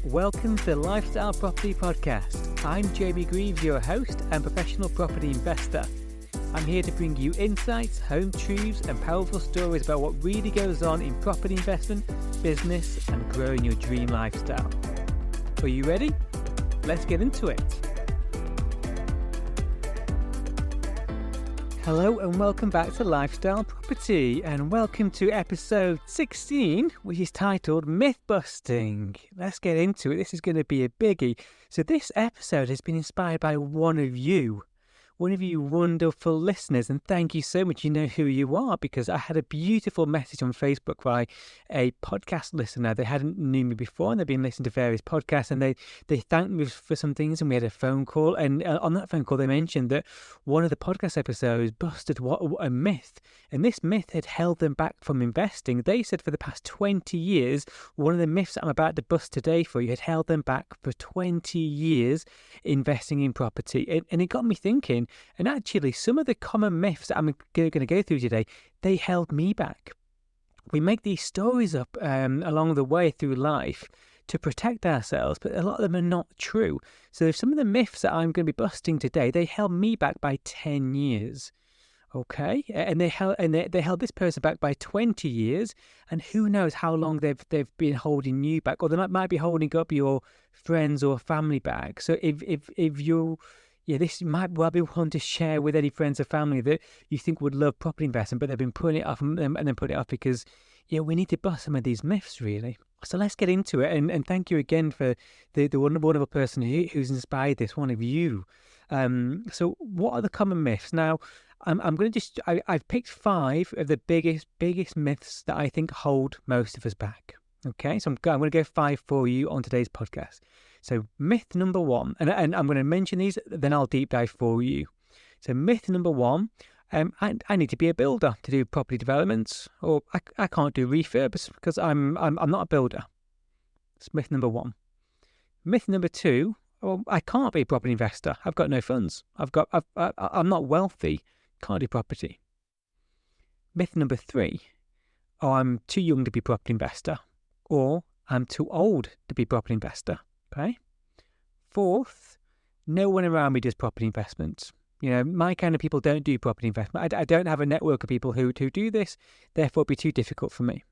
Welcome to the Lifestyle Property Podcast. I'm Jamie Greaves, your host and professional property investor. I'm here to bring you insights, home truths, and powerful stories about what really goes on in property investment, business, and growing your dream lifestyle. Are you ready? Let's get into it. Hello and welcome back to Lifestyle Property, and welcome to episode 16, which is titled Myth Busting. Let's get into it. This is going to be a biggie. So this episode has been inspired by one of you wonderful listeners, and thank you so much. You know who you are, because I had a beautiful message on Facebook by a podcast listener. They hadn't knew me before, and they've been listening to various podcasts, and they thanked me for some things, and we had a phone call, and on that phone call they mentioned that one of the podcast episodes busted what a myth, and this myth had held them back from investing. They said for the past 20 years, one of the myths that I'm about to bust today for you had held them back for 20 years investing in property, and it got me thinking. And actually, some of the common myths that I'm going to go through today, they held me back. We make these stories up along the way through life to protect ourselves, but a lot of them are not true. So some of the myths that I'm going to be busting today, they held me back by 10 years. Okay, and they held this person back by 20 years, and who knows how long they've been holding you back, or they might be holding up your friends or family back. So if you're this might well be one to share with any friends or family that you think would love property investment, but they've been putting it off and then putting it off because, we need to bust some of these myths, really. So let's get into it. And thank you again for the wonderful person who's inspired this, one of you. So what are the common myths? Now, I'm going to I've picked 5 of the biggest myths that I think hold most of us back. Okay, so I'm going to go 5 for you on today's podcast. So myth number 1, and I'm going to mention these, then I'll deep dive for you. So myth number 1, I need to be a builder to do property developments, or I can't do refurbs because I'm not a builder. That's myth number 1. Myth number 2, I can't be a property investor. I've got no funds. I'm not wealthy. Can't do property. Myth number 3, I'm too young to be a property investor, or I'm too old to be a property investor. Okay. 4th, no one around me does property investments. My kind of people don't do property investment. I don't have a network of people who do this, therefore it'd be too difficult for me.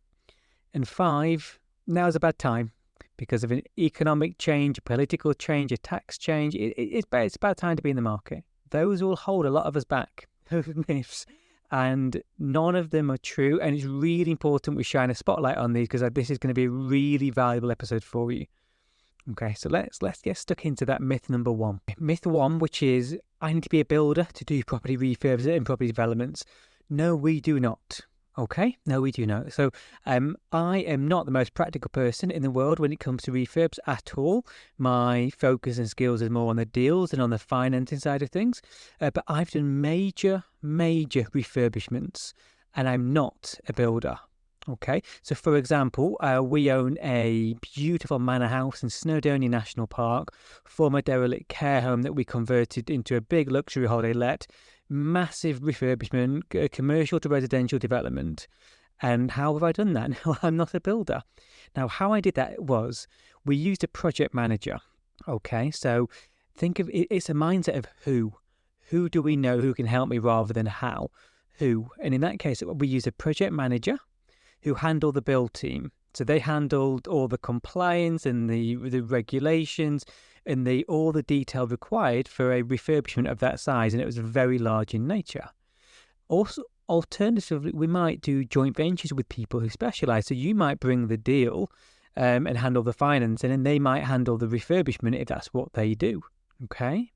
And 5, now's a bad time because of an economic change, a political change, a tax change. It's a bad time to be in the market. Those will hold a lot of us back, those myths. And none of them are true. And it's really important we shine a spotlight on these, because this is going to be a really valuable episode for you. Okay, so let's get stuck into that myth number 1. Myth 1, which is I need to be a builder to do property refurbs and property developments. No, we do not. Okay, no, we do not. So I am not the most practical person in the world when it comes to refurbs at all. My focus and skills is more on the deals and on the financing side of things. But I've done major refurbishments, and I'm not a builder. Okay, so for example, we own a beautiful manor house in Snowdonia National Park, former derelict care home that we converted into a big luxury holiday let, massive refurbishment, commercial to residential development. And how have I done that? No, I'm not a builder. Now, how I did that was we used a project manager. Okay, so think of it, it's a mindset of who. Who do we know who can help me rather than how? Who? And in that case, we used a project manager who handled the build team. So they handled all the compliance and the regulations and all the detail required for a refurbishment of that size, and it was very large in nature. Also, alternatively, we might do joint ventures with people who specialise. So you might bring the deal and handle the finance, and then they might handle the refurbishment if that's what they do. Okay?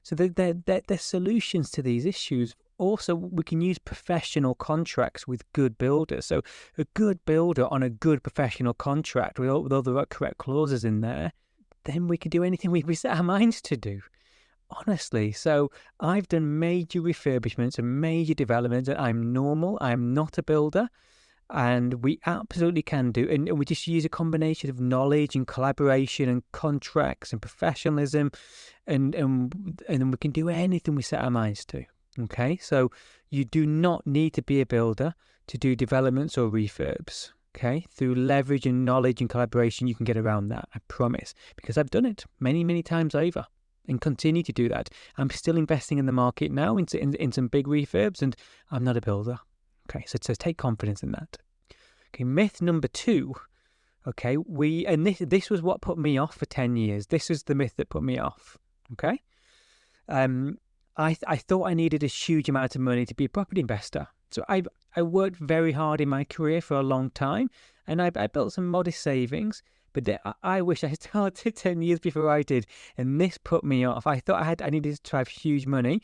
So they're solutions to these issues. Also, we can use professional contracts with good builders. So a good builder on a good professional contract with all the correct clauses in there, then we can do anything we set our minds to do. Honestly, so I've done major refurbishments and major developments, and I'm normal. I'm not a builder, and we absolutely can do. And we just use a combination of knowledge and collaboration and contracts and professionalism, and then we can do anything we set our minds to. Okay, so you do not need to be a builder to do developments or refurbs. Okay, through leverage and knowledge and collaboration, you can get around that, I promise, because I've done it many, many times over and continue to do that. I'm still investing in the market now in some big refurbs, and I'm not a builder. Okay, so take confidence in that. Okay, myth number 2. Okay, this was what put me off for 10 years. This was the myth that put me off. Okay, I thought I needed a huge amount of money to be a property investor. So I worked very hard in my career for a long time, and I built some modest savings. But I wish I started 10 years before I did, and this put me off. I thought I needed to have huge money,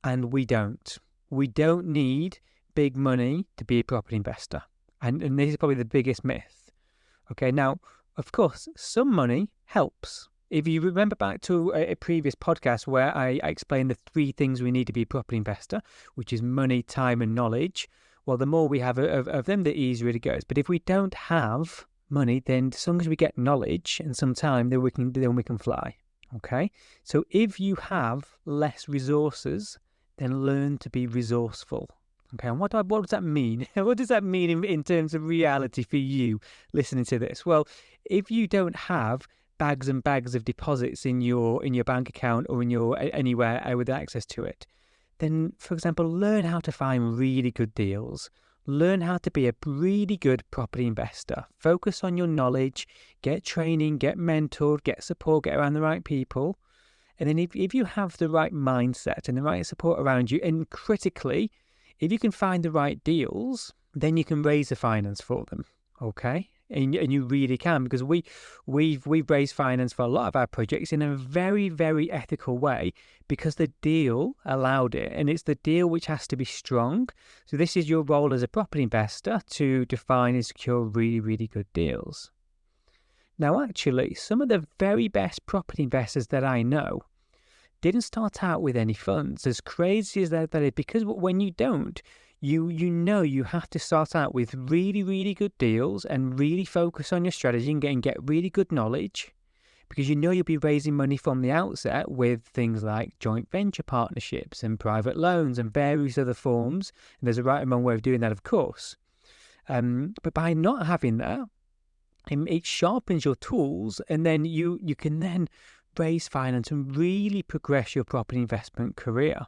and we don't. We don't need big money to be a property investor, and this is probably the biggest myth. Okay, now of course some money helps. If you remember back to a previous podcast where I explained the 3 things we need to be a property investor, which is money, time, and knowledge, well, the more we have of them, the easier it goes. But if we don't have money, then as long as we get knowledge and some time, then we can fly. Okay, so if you have less resources, then learn to be resourceful. Okay, and what does that mean? What does that mean in terms of reality for you listening to this? Well, if you don't have bags and bags of deposits in your bank account or in your anywhere with access to it, then, for example, learn how to find really good deals. Learn how to be a really good property investor. Focus on your knowledge, get training, get mentored, get support, get around the right people. And then if you have the right mindset and the right support around you, and critically, if you can find the right deals, then you can raise the finance for them. Okay? And you really can, because we've raised finance for a lot of our projects in a very, very ethical way, because the deal allowed it, and it's the deal which has to be strong. So this is your role as a property investor, to define and secure really, really good deals. Now, actually, some of the very best property investors that I know didn't start out with any funds. As crazy as that is, because when you don't, you have to start out with really, really good deals and really focus on your strategy and get really good knowledge, because you'll be raising money from the outset with things like joint venture partnerships and private loans and various other forms. And there's a right and wrong way of doing that, of course. But by not having that, it sharpens your tools, and then you can then raise finance and really progress your property investment career.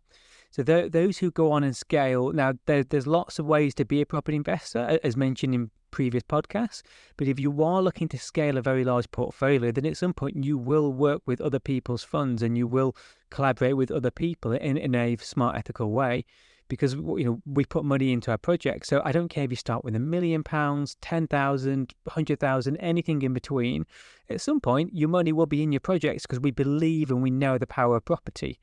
So those who go on and scale, now there's lots of ways to be a property investor, as mentioned in previous podcasts, but if you are looking to scale a very large portfolio, then at some point you will work with other people's funds and you will collaborate with other people in a smart, ethical way, because we put money into our project. So I don't care if you start with £1 million, 10,000, 100,000, anything in between. At some point, your money will be in your projects, because we believe and we know the power of property.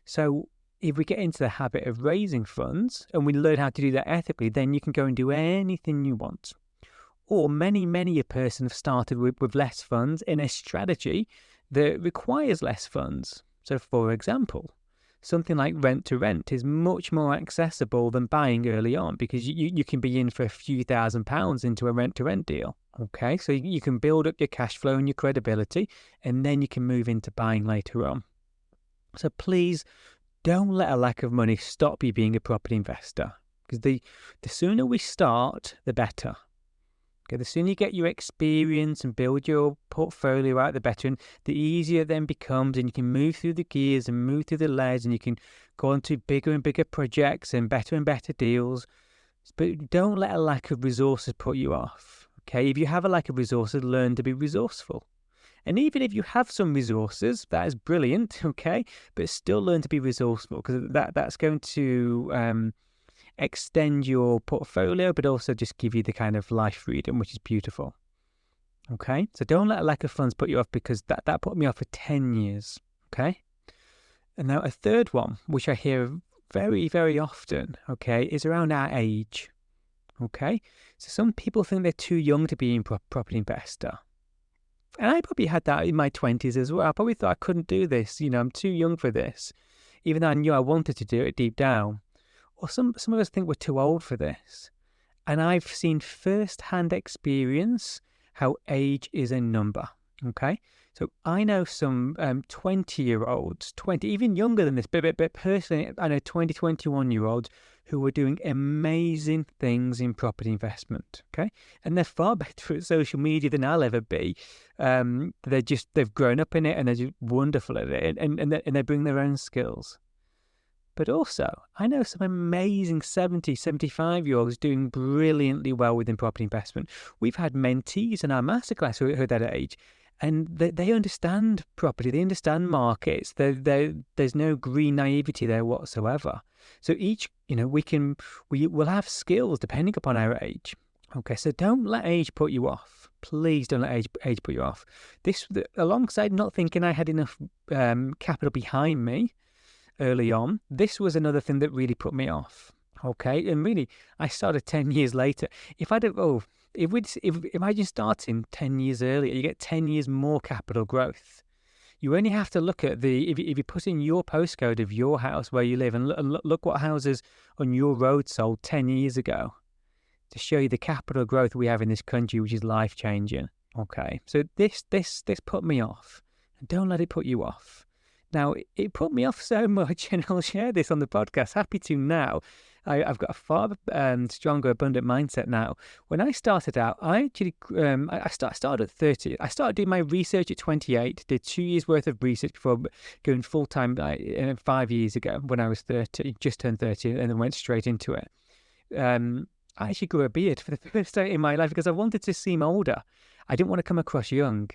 So if we get into the habit of raising funds and we learn how to do that ethically, then you can go and do anything you want. Or many a person have started with less funds in a strategy that requires less funds. So, for example, something like rent to rent is much more accessible than buying early on, because you can be in for a few £1,000s into a rent to rent deal. Okay, so you can build up your cash flow and your credibility, and then you can move into buying later on. So please don't let a lack of money stop you being a property investor, because the sooner we start, the better. Okay, the sooner you get your experience and build your portfolio out, the better, and the easier it then becomes, and you can move through the gears and move through the layers, and you can go on to bigger and bigger projects and better deals. But don't let a lack of resources put you off. Okay, if you have a lack of resources, learn to be resourceful. And even if you have some resources, that is brilliant, okay? But still learn to be resourceful, because that's going to extend your portfolio, but also just give you the kind of life freedom, which is beautiful. Okay? So don't let a lack of funds put you off, because that put me off for 10 years, okay? And now a third one, which I hear very, very often, okay, is around our age, okay? So some people think they're too young to be a property investor. And I probably had that in my 20s as well. I probably thought I couldn't do this. I'm too young for this, even though I knew I wanted to do it deep down. Or some of us think we're too old for this. And I've seen first-hand experience how age is a number, okay? So I know some 20-year-olds, even younger than this, but personally, I know 20, 21-year-olds who are doing amazing things in property investment, okay? And they're far better at social media than I'll ever be. They've grown up in it and they're just wonderful at it, and they bring their own skills. But also, I know some amazing 70, 75-year-olds doing brilliantly well within property investment. We've had mentees in our masterclass who are that age, and they understand property, they understand markets. There's no green naivety there whatsoever. So we will have skills depending upon our age. Okay, so don't let age put you off. Please don't let age put you off. This, alongside not thinking I had enough capital behind me early on, this was another thing that really put me off. Okay, and really, I started 10 years later. Imagine starting 10 years earlier, you get 10 years more capital growth. You only have to look at if you put in your postcode of your house where you live and look what houses on your road sold 10 years ago to show you the capital growth we have in this country, which is life changing. Okay, so this put me off. Don't let it put you off. Now, it put me off so much, and I'll share this on the podcast. Happy to now. I've got a far stronger, abundant mindset now. When I started out, I started at 30. I started doing my research at 28, did 2 years worth of research before going full-time 5 years ago when I was 30, just turned 30, and then went straight into it. I actually grew a beard for the first time in my life because I wanted to seem older. I didn't want to come across young.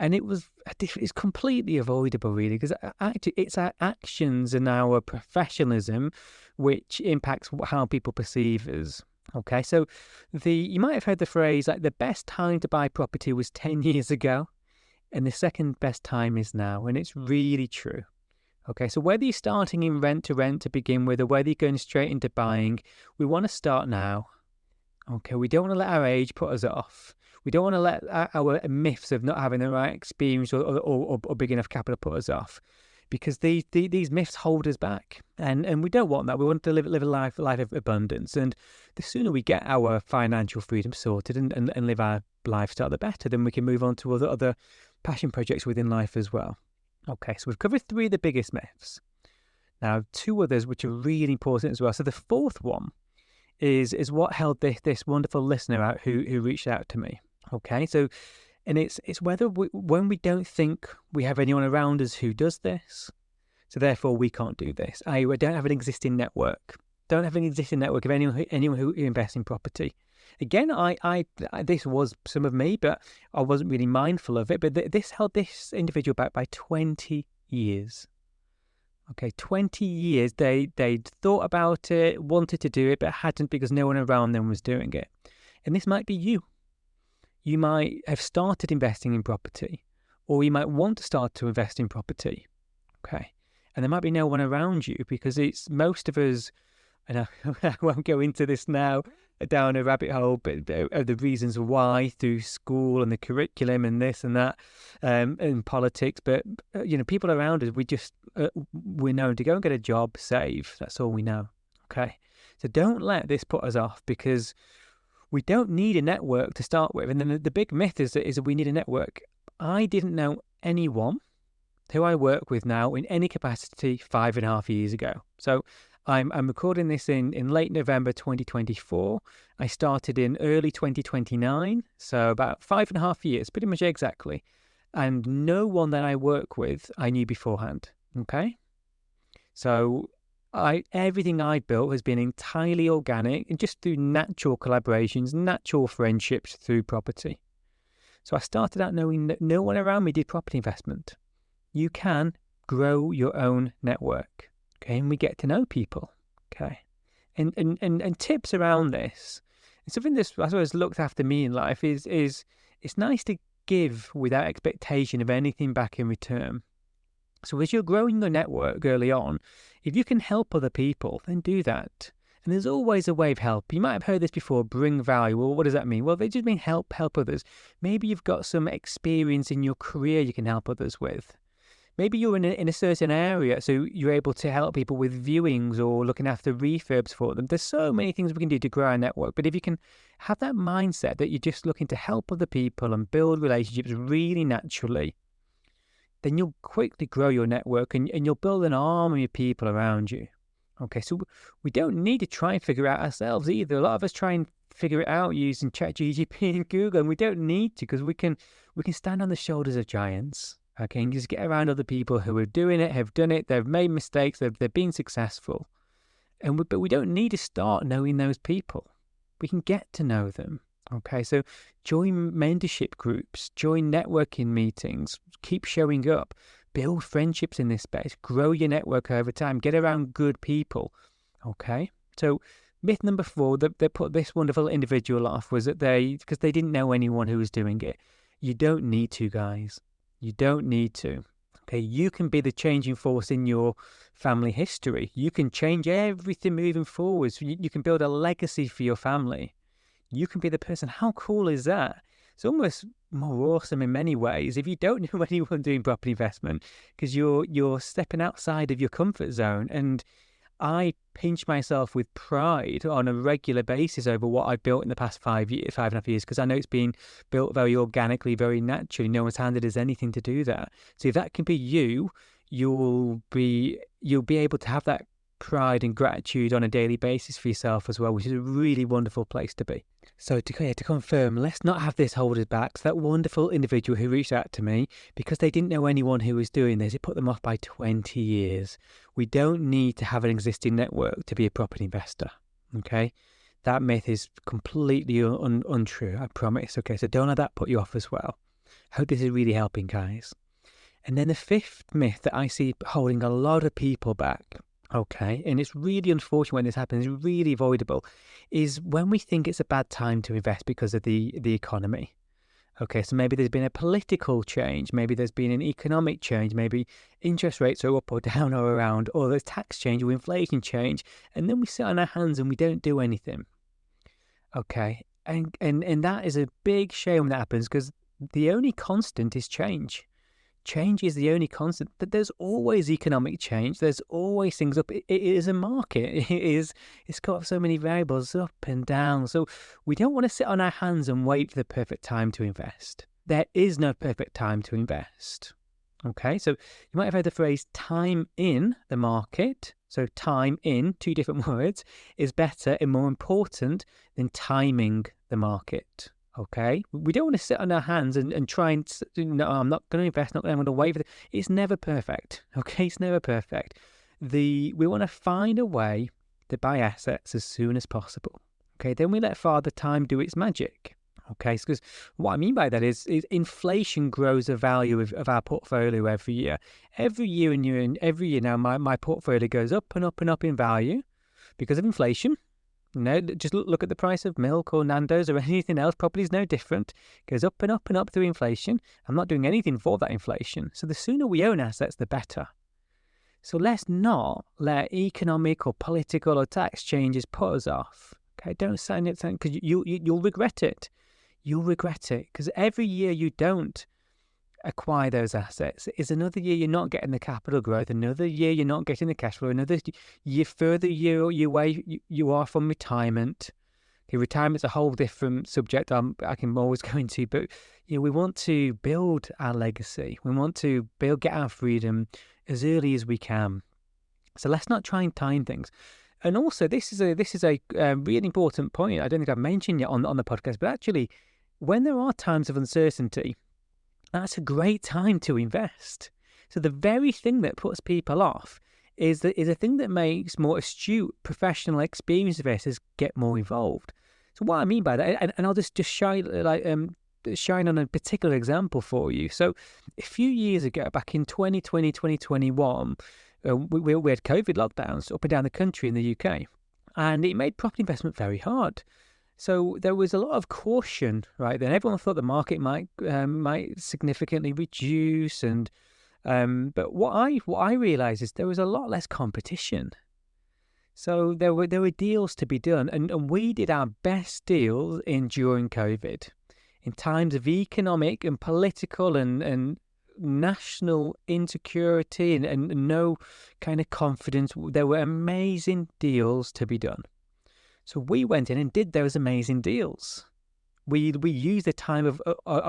And it's completely avoidable, really, because actually it's our actions and our professionalism which impacts how people perceive us. Okay, so you might have heard the phrase like the best time to buy property was 10 years ago, and the second best time is now, and it's really true. Okay, so whether you're starting in rent to begin with, or whether you're going straight into buying, we want to start now. Okay, we don't want to let our age put us off. We don't want to let our myths of not having the right experience or big enough capital put us off, because these myths hold us back, and we don't want that. We want to live a life of abundance, and the sooner we get our financial freedom sorted and live our lifestyle, the better. Then we can move on to other passion projects within life as well. Okay, so we've covered 3 of the biggest myths. Now, 2 others which are really important as well. So the fourth one is what held this wonderful listener out who reached out to me. Okay, so, and it's whether when we don't think we have anyone around us who does this, so therefore we can't do this. We don't have an existing network. Don't have an existing network of anyone who invests in property. Again, this was some of me, but I wasn't really mindful of it. But this held this individual back by 20 years. Okay, 20 years. They'd thought about it, wanted to do it, but hadn't because no one around them was doing it. And this might be you. You might have started investing in property, or you might want to start to invest in property. Okay, and there might be no one around you because it's most of us, and I won't go into this now down a rabbit hole, but of the reasons why through school and the curriculum and this and that, and politics. But people around us, we're known to go and get a job, save. That's all we know. Okay, so don't let this put us off, because we don't need a network to start with. And then the big myth is that we need a network. I didn't know anyone who I work with now in any capacity 5.5 years ago. So I'm recording this in late November 2024. I started in early 2029, so about 5.5 years, pretty much exactly. And no one that I work with I knew beforehand. Okay? So everything I built has been entirely organic and just through natural collaborations, natural friendships through property. So I started out knowing that no one around me did property investment. You can grow your own network, okay? And we get to know people, okay? And tips around this, and something that's always looked after me in life is it's nice to give without expectation of anything back in return. So as you're growing your network early on, if you can help other people, then do that. And there's always a way of help. You might have heard this before, bring value. Well, what does that mean? Well, they just mean help others. Maybe you've got some experience in your career you can help others with. Maybe you're in a certain area, so you're able to help people with viewings or looking after refurbs for them. There's so many things we can do to grow our network. But if you can have that mindset that you're just looking to help other people and build relationships really naturally, then you'll quickly grow your network and you'll build an army of people around you. Okay, so we don't need to try and figure it out ourselves either. A lot of us try and figure it out using ChatGPT and Google, and we don't need to, because we can stand on the shoulders of giants. Okay, and just get around other people who are doing it, have done it, they've made mistakes, they've been successful, but we don't need to start knowing those people. We can get to know them. Okay, so join mentorship groups, join networking meetings, keep showing up, build friendships in this space, grow your network over time, get around good people. Okay, so myth number 4 that put this wonderful individual off was that because they didn't know anyone who was doing it. You don't need to, guys. You don't need to. Okay, you can be the changing force in your family history. You can change everything moving forwards. You can build a legacy for your family. You can be the person. How cool is that? It's almost more awesome in many ways if you don't know anyone doing property investment, because you're stepping outside of your comfort zone. And I pinch myself with pride on a regular basis over what I've built in the past 5.5 years, because I know it's been built very organically, very naturally. No one's handed us anything to do that. So if that can be you, you'll be able to have that pride and gratitude on a daily basis for yourself as well, which is a really wonderful place to be. So to confirm, let's not have this hold us back. So that wonderful individual who reached out to me, because they didn't know anyone who was doing this, it put them off by 20 years. We don't need to have an existing network to be a property investor. Okay, that myth is completely untrue, I promise. Okay, so don't let that put you off as well. Hope this is really helping, guys. And then the 5th myth that I see holding a lot of people back, okay, and it's really unfortunate when this happens, it's really avoidable, is when we think it's a bad time to invest because of the economy. Okay, so maybe there's been a political change, maybe there's been an economic change, maybe interest rates are up or down or around, or there's tax change or inflation change, and then we sit on our hands and we don't do anything. Okay, and that is a big shame when that happens, because the only constant is change. Change is the only constant, but there's always economic change. There's always things up. It is a market. It's got so many variables up and down. So we don't want to sit on our hands and wait for the perfect time to invest. There is no perfect time to invest. Okay, so you might have heard the phrase time in the market. So time in, 2 different words, is better and more important than timing the market. Okay, we don't want to sit on our hands and try and, no, I'm not going to invest, I'm going to wait for it. It's never perfect. Okay, it's never perfect. We want to find a way to buy assets as soon as possible. Okay, then we let Father Time do its magic. Okay, because what I mean by that is inflation grows the value of our portfolio every year. Every year now, my portfolio goes up and up and up in value because of inflation. No, just look at the price of milk or Nando's or anything else. Property is no different. It goes up and up and up through inflation. I'm not doing anything for that inflation. So the sooner we own assets, the better. So let's not let economic or political or tax changes put us off. Okay, don't sign it, because you'll regret it. You'll regret it, because every year you don't acquire those assets is another year you're not getting the capital growth, another year you're not getting the cash flow, another year further you are from retirement. Okay, retirement's a whole different subject I can always go into, but we want to build our legacy. We want to get our freedom as early as we can. So let's not try and time things. And also, this is a really important point I don't think I've mentioned yet on the podcast, but actually, when there are times of uncertainty, that's a great time to invest. So the very thing that puts people off is a thing that makes more astute, professional, experienced investors get more involved. So what I mean by that, and I'll just shine on a particular example for you. So a few years ago, back in 2020, 2021, we had COVID lockdowns up and down the country in the UK, and it made property investment very hard. So there was a lot of caution, right? Then everyone thought the market might significantly reduce, but what I realised is there was a lot less competition. So there were deals to be done, and we did our best deals during COVID, in times of economic and political and national insecurity and no kind of confidence. There were amazing deals to be done. So we went in and did those amazing deals. We use the time of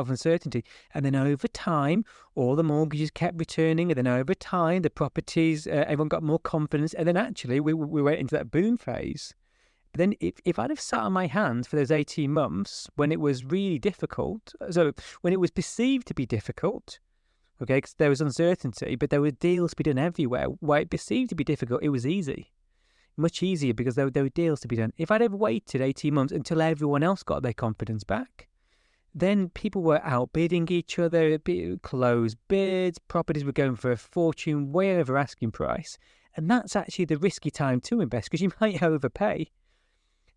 uncertainty, and then over time, all the mortgages kept returning, and then over time, the properties, everyone got more confidence, and then actually we went into that boom phase. But then if I'd have sat on my hands for those 18 months when it was really difficult, so when it was perceived to be difficult, okay, because there was uncertainty, but there were deals to be done everywhere. Why it perceived to be difficult, it was easy. Much easier because there were deals to be done. If I'd ever waited 18 months until everyone else got their confidence back, then people were outbidding each other, closed bids, properties were going for a fortune, way over asking price. And that's actually the risky time to invest because you might overpay.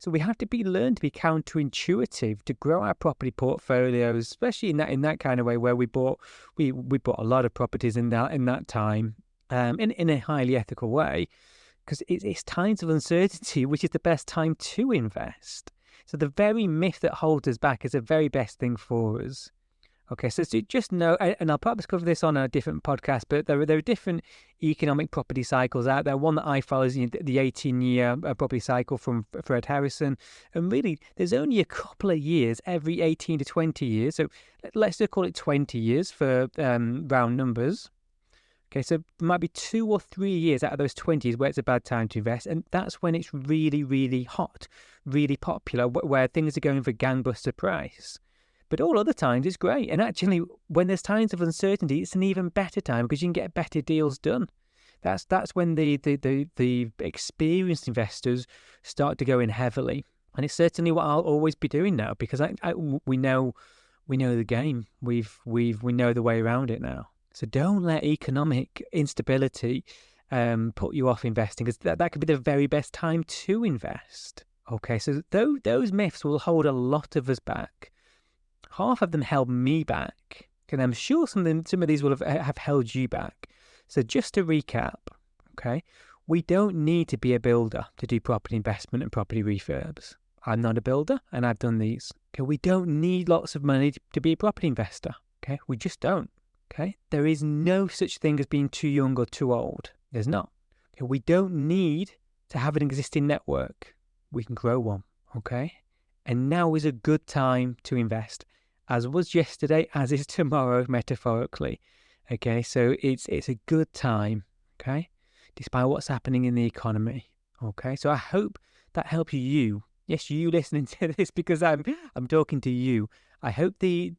So we have to learn to be counterintuitive to grow our property portfolios, especially in that kind of way where we bought a lot of properties in that time, in a highly ethical way. Because it's times of uncertainty, which is the best time to invest. So the very myth that holds us back is the very best thing for us. Okay, so just know, and I'll perhaps cover this on a different podcast, but there are different economic property cycles out there. One that I follow is the 18-year property cycle from Fred Harrison. And really, there's only a couple of years every 18 to 20 years. So let's just call it 20 years for round numbers. Okay, so there might be 2 or 3 years out of those 20s where it's a bad time to invest, and that's when it's really, really hot, really popular, where things are going for gangbuster price. But all other times it's great, and actually when there's times of uncertainty, it's an even better time because you can get better deals done. That's when the experienced investors start to go in heavily, and it's certainly what I'll always be doing now because we know the game. We know the way around it now. So don't let economic instability put you off investing, because that could be the very best time to invest. Okay, so those myths will hold a lot of us back. Half of them held me back, and I'm sure some of these will have held you back. So just to recap, okay, we don't need to be a builder to do property investment and property refurbs. I'm not a builder, and I've done these. Okay, we don't need lots of money to be a property investor. Okay, we just don't. Okay, there is no such thing as being too young or too old. There's not. Okay, we don't need to have an existing network. We can grow one. Okay, and now is a good time to invest, as was yesterday, as is tomorrow, metaphorically. Okay, so it's a good time. Okay, despite what's happening in the economy. Okay, so I hope that helps you. Yes, you listening to this because I'm talking to you. I hope the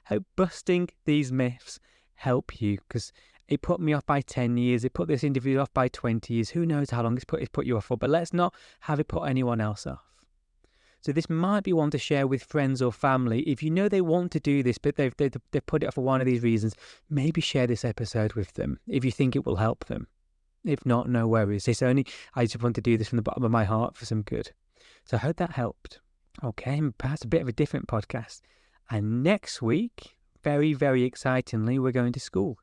hope busting these myths help you, because it put me off by 10 years. It put this interview off by 20 years. Who knows how long it's put you off for, but let's not have it put anyone else off. So this might be one to share with friends or family. If you know they want to do this, but they've put it off for one of these reasons, maybe share this episode with them if you think it will help them. If not, no worries. I just want to do this from the bottom of my heart for some good. So I hope that helped. Okay, and perhaps a bit of a different podcast. And next week, very, very excitingly, we're going to school.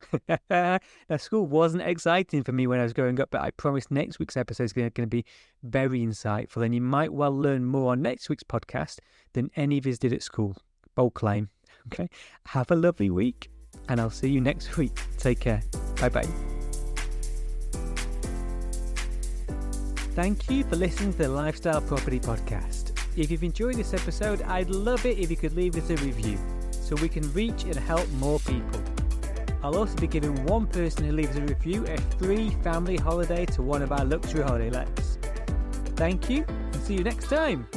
Now, school wasn't exciting for me when I was growing up, but I promise next week's episode is going to be very insightful, and you might well learn more on next week's podcast than any of us did at school. Bold claim. Okay, have a lovely week, and I'll see you next week. Take care. Bye-bye. Thank you for listening to the Lifestyle Property Podcast. If you've enjoyed this episode, I'd love it if you could leave us a review so we can reach and help more people. I'll also be giving one person who leaves a review a free family holiday to one of our luxury holiday lets. Thank you, and see you next time.